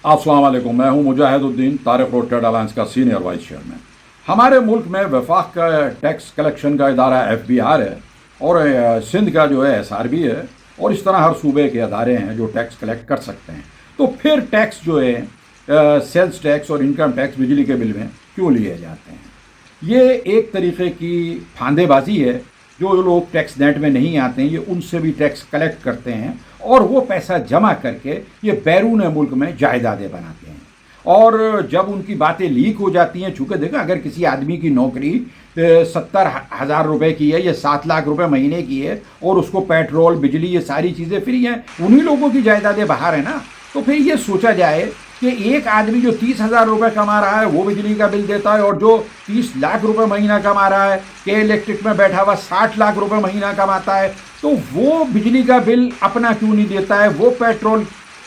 अस्सलाम वालेकुम। मैं हूं मुजाहिदुद्दीन, तारिक रोड ट्रेड अलायंस का सीनियर वाइस चेयरमैन। हमारे मुल्क में वफाक का टैक्स कलेक्शन का इदारा FBR है और सिंध का जो है SRB है, और इस तरह हर सूबे के अदारे हैं जो टैक्स कलेक्ट कर सकते हैं। तो फिर टैक्स जो है सेल्स टैक्स और इनकम टैक्स बिजली के बिल में क्यों लिए जाते हैं? ये एक तरीके की फांदेबाजी है। जो लोग टैक्स नेट में नहीं आते हैं ये उनसे भी टैक्स कलेक्ट करते हैं और वो पैसा जमा करके ये बैरून मुल्क में जायदादें बनाते हैं। और जब उनकी बातें लीक हो जाती हैं, चूँकि देखो अगर किसी आदमी की नौकरी 70,000 रुपये की है या 7 लाख रुपए महीने की है और उसको पेट्रोल बिजली ये सारी चीज़ें फ्री हैं, उन्हीं लोगों की जायदादें बाहर है ना। तो फिर ये सोचा जाए कि एक आदमी जो 30,000 रुपये कमा रहा है वो बिजली का बिल देता है, और जो 30 लाख रुपए महीना कमा रहा है, के इलेक्ट्रिक में बैठा हुआ 60 लाख रुपए महीना कमाता है, तो वो बिजली का बिल अपना क्यों नहीं देता है? वो पेट्रोल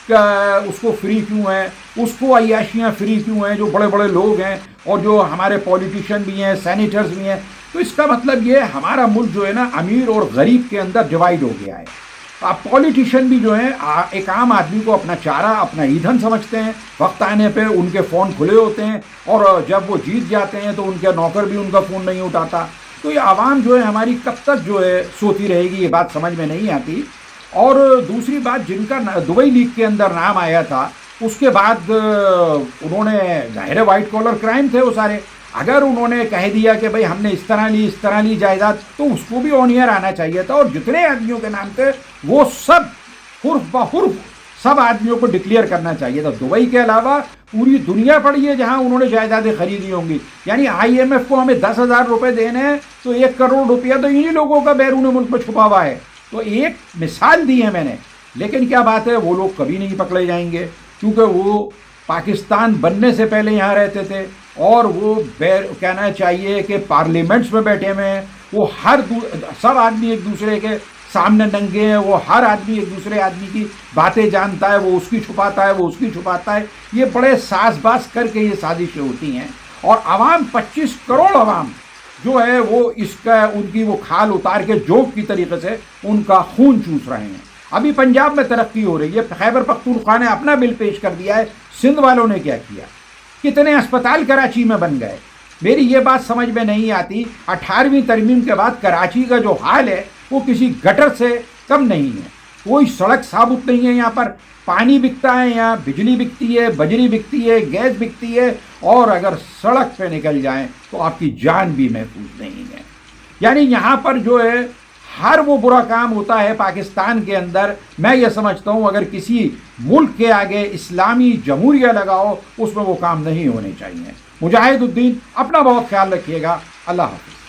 का उसको फ्री क्यों है? उसको अय्याशियाँ फ्री क्यों हैं? जो बड़े बड़े लोग हैं और जो हमारे पॉलिटिशियन भी हैं, सैनिटर्स भी हैं। तो इसका मतलब ये हमारा मुल्क जो है ना अमीर और गरीब के अंदर डिवाइड हो गया है। अब पॉलिटिशियन भी जो है एक आम आदमी को अपना चारा, अपना ईंधन समझते हैं। वक्त आने पे उनके फ़ोन खुले होते हैं और जब वो जीत जाते हैं तो उनके नौकर भी उनका फ़ोन नहीं उठाता। तो ये आवाम जो है हमारी कब तक जो है सोती रहेगी, ये बात समझ में नहीं आती। और दूसरी बात, जिनका दुबई लीग के अंदर नाम आया था उसके बाद उन्होंने, ज़ाहिर है वाइट कॉलर क्राइम थे वो सारे, अगर उन्होंने कह दिया कि भाई हमने इस तरह ली जायदाद, तो उसको भी ऑन ईयर आना चाहिए था। और जितने आदमियों के नाम थे वो सब हुर्फ बहुर्फ सब आदमियों को डिक्लेयर करना चाहिए था। दुबई के अलावा पूरी दुनिया पड़ी है जहां उन्होंने जायदादें खरीदी होंगी। यानी IMF को हमें 10,000 रुपये देने हैं तो 1 करोड़ रुपया तो इन्हीं लोगों का बैरून मुल्क में छुपा हुआ है। तो एक मिसाल दी है मैंने, लेकिन क्या बात है वो लोग कभी नहीं पकड़े जाएंगे, क्योंकि वो पाकिस्तान बनने से पहले यहाँ रहते थे और वो कहना चाहिए कि पार्लियामेंट्स में बैठे हुए हैं। वो सब आदमी एक दूसरे के सामने नंगे हैं। वो हर आदमी एक दूसरे आदमी की बातें जानता है, वो उसकी छुपाता है, वो उसकी छुपाता है। ये बड़े साज़बाज़ करके ये साजिशें होती हैं। और आवाम 25 करोड़ आवाम जो है वो इसका उनकी वो खाल उतार के जोक की तरीके से उनका खून चूस रहे हैं। अभी पंजाब में तरक्की हो रही है, खैबर पख्तूनख्वा ने अपना बिल पेश कर दिया है। सिंध वालों ने क्या किया? कितने अस्पताल कराची में बन गए। मेरी ये बात समझ में नहीं आती, 18वीं तरमीम के बाद कराची का जो हाल है वो किसी गटर से कम नहीं है। कोई सड़क साबुत नहीं है, यहाँ पर पानी बिकता है, यहाँ बिजली बिकती है, बजरी बिकती है, गैस बिकती है, और अगर सड़क पे निकल जाएं तो आपकी जान भी महफूज नहीं है। यानी यहाँ पर जो है हर वो बुरा काम होता है पाकिस्तान के अंदर। मैं ये समझता हूँ अगर किसी मुल्क के आगे इस्लामी जमहूरिया लगाओ उसमें वो काम नहीं होने चाहिए। मुजाहिदुद्दीन, अपना बहुत ख्याल रखिएगा। अल्लाह हाफ़िज़।